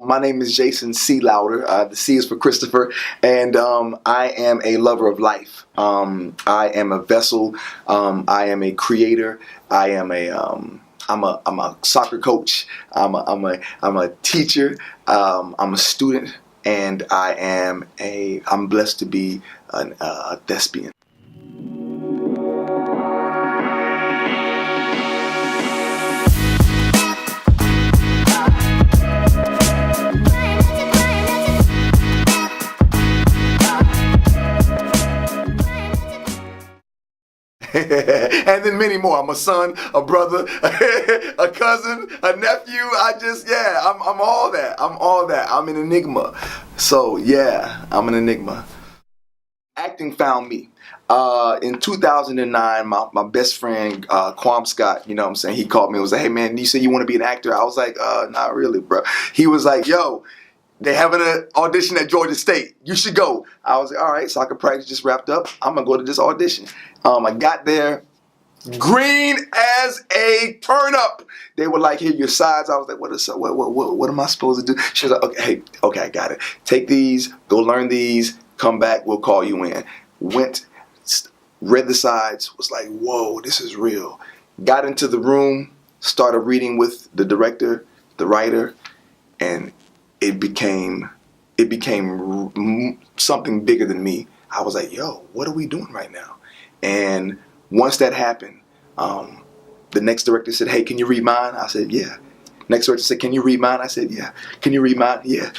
My name is Jason C. Louder. The C is for Christopher, and I am a lover of life. I am a vessel. I am a creator. I am a I'm a soccer coach. I'm a teacher. I'm a student, and I'm blessed to be a thespian. And then many more. I'm a son, a brother, a cousin, a nephew. I'm all that. I'm all that. I'm an enigma. So yeah, I'm an enigma. Acting found me. In 2009, my best friend, Quam Scott, you know what I'm saying, he called me and was like, hey man, you say you want to be an actor? I was like, not really, bro. He was like, yo, they having an audition at Georgia State. You should go. I was like, all right, soccer practice just wrapped up. I'm going to go to this audition. I got there, green as a turnip. They were like, here, your sides. I was like, what am I supposed to do? She was like, okay, I got it. Take these, go learn these, come back, we'll call you in. Went, read the sides, was like, whoa, this is real. Got into the room, started reading with the director, the writer, and it became something bigger than me. I was like, yo, what are we doing right now? And once that happened, the next director said, hey, can you read mine? I said, yeah. Next director said, can you read mine? I said, yeah. Can you read mine? Yeah.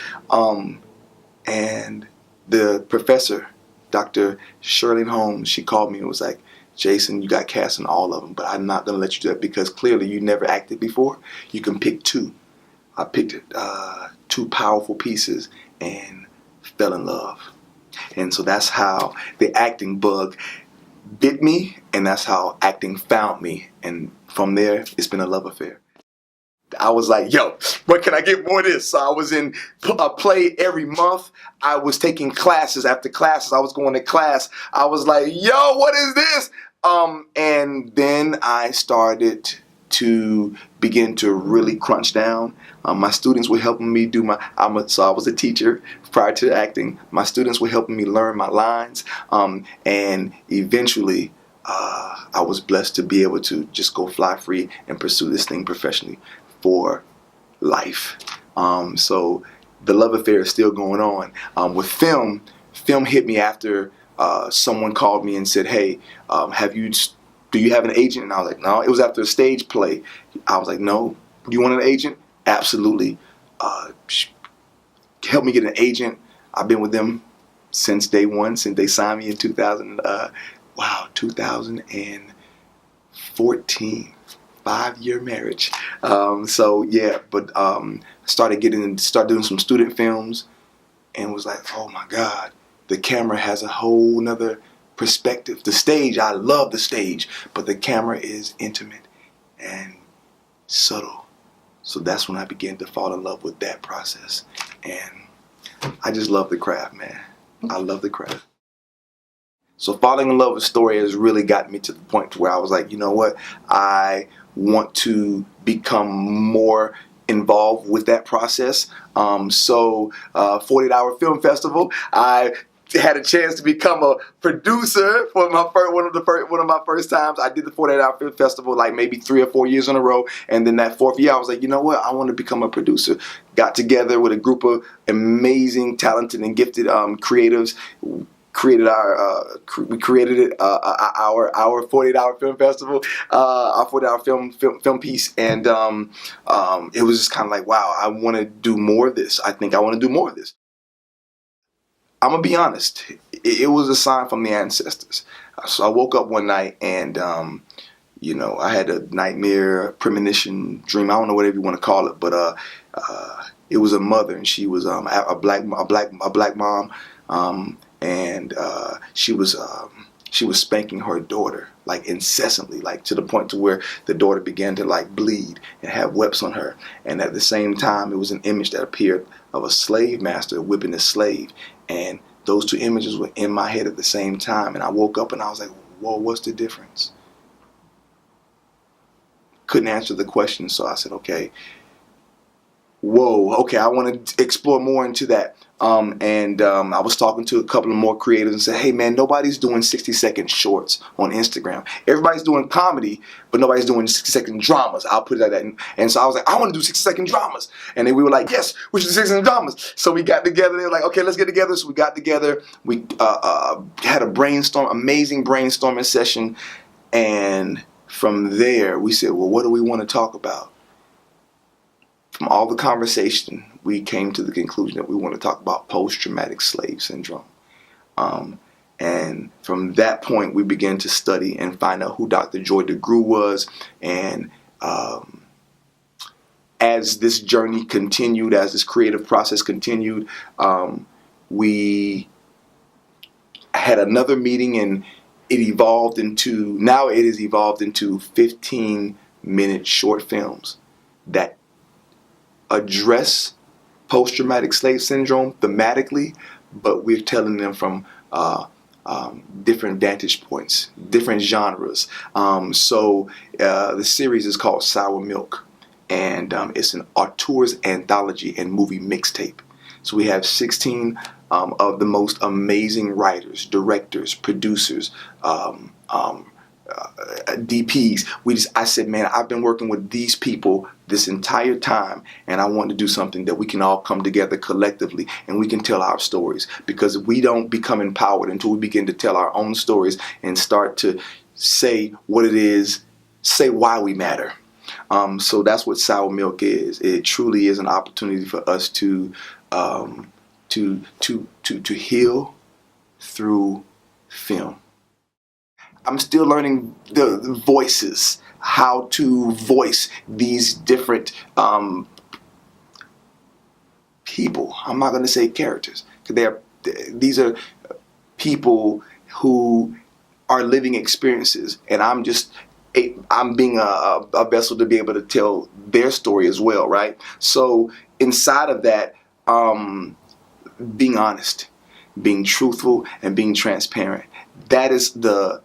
And the professor, Dr. Shirley Holmes, she called me and was like, Jason, you got cast in all of them, but I'm not going to let you do that because clearly you never acted before. You can pick two. I picked two powerful pieces and fell in love. And so that's how the acting bug bit me, and that's how acting found me. And from there, it's been a love affair. I was like, yo, what can I get more of this? So I was in a play every month. I was taking classes after classes. I was going to class. I was like, yo, what is this? And then I started to begin to really crunch down. My students were helping me do I was a teacher prior to acting. My students were helping me learn my lines. And eventually, I was blessed to be able to just go fly free and pursue this thing professionally for life. So the love affair is still going on. With film hit me after someone called me and said, hey, do you have an agent? And I was like, no. It was after a stage play. I was like, no. Do you want an agent? Absolutely. Help me get an agent. I've been with them since day one, since they signed me in 2014. 5-year marriage. So yeah, but started doing some student films and was like, oh my God, the camera has a whole nother perspective. The stage, I love the stage, but the camera is intimate and subtle. So that's when I began to fall in love with that process. And I just love the craft, man. I love the craft. So falling in love with story has really gotten me to the point where I was like, you know what? I want to become more involved with that process. 48-hour film festival, I had a chance to become a producer for one of my first times. I did the 48-hour film festival like maybe 3 or 4 years in a row, and then that 4th year I was like, you know what, I want to become a producer. Got together with a group of amazing, talented, and gifted creatives. We created our 48-hour film festival, our 48-hour film piece, and it was just kind of like, wow, I want to do more of this. I think I want to do more of this. I'm gonna be honest, it was a sign from the ancestors. So I woke up one night and I had a nightmare, premonition, dream. I don't know whatever you want to call it, but it was a mother, and she was a black mom, and she was spanking her daughter like incessantly, like to the point to where the daughter began to like bleed and have webs on her. And at the same time, it was an image that appeared of a slave master whipping a slave, and those two images were in my head at the same time. And I woke up and I was like, whoa, what's the difference? Couldn't answer the question, so I said, okay, whoa, okay, I want to explore more into that. I was talking to a couple of more creators and said, hey man, nobody's doing 60-second shorts on Instagram. Everybody's doing comedy, but nobody's doing 60-second dramas. I'll put it like that. And so I was like, I want to do 60-second dramas. And then we were like, yes, we should do 60-second dramas. So we got together. They were like, okay, let's get together. So we got together. We had a amazing brainstorming session. And from there, we said, well, what do we want to talk about? From all the conversation, we came to the conclusion that we want to talk about post-traumatic slave syndrome. And from that point, we began to study and find out who Dr. Joy DeGruy was. And as this journey continued, as this creative process continued, we had another meeting, and it has evolved into 15-minute short films that address post-traumatic slave syndrome thematically, but we're telling them from different vantage points, different genres. So the series is called Sour Milk, and it's an auteur's anthology and movie mixtape. So we have 16 of the most amazing writers, directors, producers, DPs. I said, man, I've been working with these people this entire time, and I want to do something that we can all come together collectively and we can tell our stories, because we don't become empowered until we begin to tell our own stories and start to say what it is, say why we matter. So that's what Sour Milk is. It truly is an opportunity for us to heal through film. I'm still learning the voices, how to voice these different people. I'm not going to say characters, because these are people who are living experiences, and I'm being a vessel to be able to tell their story as well, right? So inside of that, being honest, being truthful, and being transparent. That is the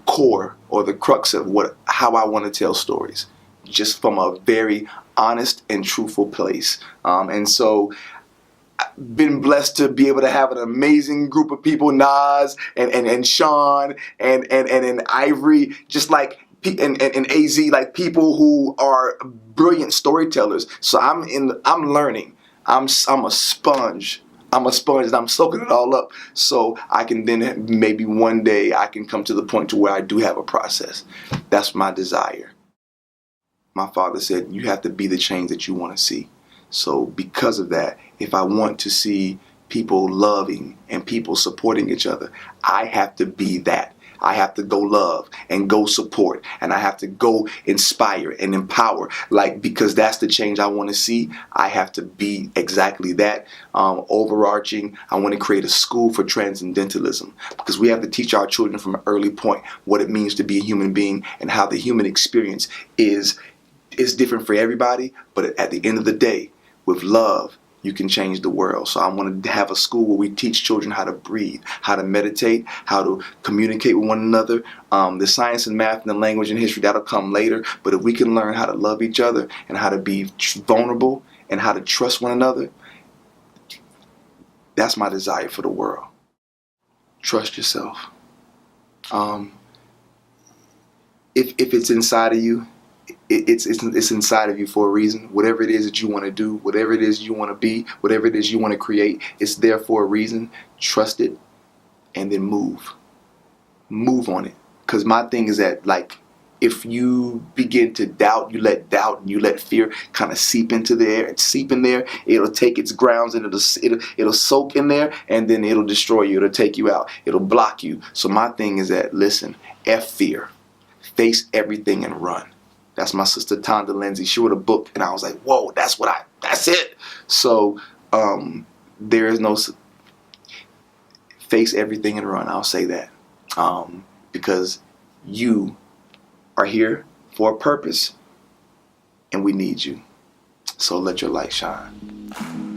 core or the crux of how I want to tell stories, just from a very honest and truthful place. And so I've been blessed to be able to have an amazing group of people, Nas and Sean and Ivory, just like and AZ, like people who are brilliant storytellers. So I'm learning. I'm a sponge. I'm a sponge, and I'm soaking it all up, so I can then maybe one day I can come to the point to where I do have a process. That's my desire. My father said, you have to be the change that you want to see. So because of that, if I want to see people loving and people supporting each other, I have to be that. I have to go love and go support, and I have to go inspire and empower, because that's the change I want to see. I have to be exactly that. Overarching, I want to create a school for transcendentalism, because we have to teach our children from an early point what it means to be a human being and how the human experience is different for everybody, but at the end of the day, with love, you can change the world. So I want to have a school where we teach children how to breathe, how to meditate, how to communicate with one another. The science and math and the language and history, that'll come later. But if we can learn how to love each other and how to be vulnerable and how to trust one another, that's my desire for the world. Trust yourself. If it's inside of you, it's inside of you for a reason. Whatever it is that you want to do, whatever it is you want to be, whatever it is you want to create, it's there for a reason. Trust it, and then move on it. Because my thing is that, if you begin to doubt, you let fear kind of seep into there and seep in there, it'll take its grounds and it'll soak in there, and then it'll destroy you. It'll take you out. It'll block you. So my thing is that, listen, F fear, face everything and run. That's my sister Tonda Lindsay. She wrote a book, and I was like, whoa, that's it. So there is no face everything and run. I'll say that because you are here for a purpose, and we need you. So let your light shine.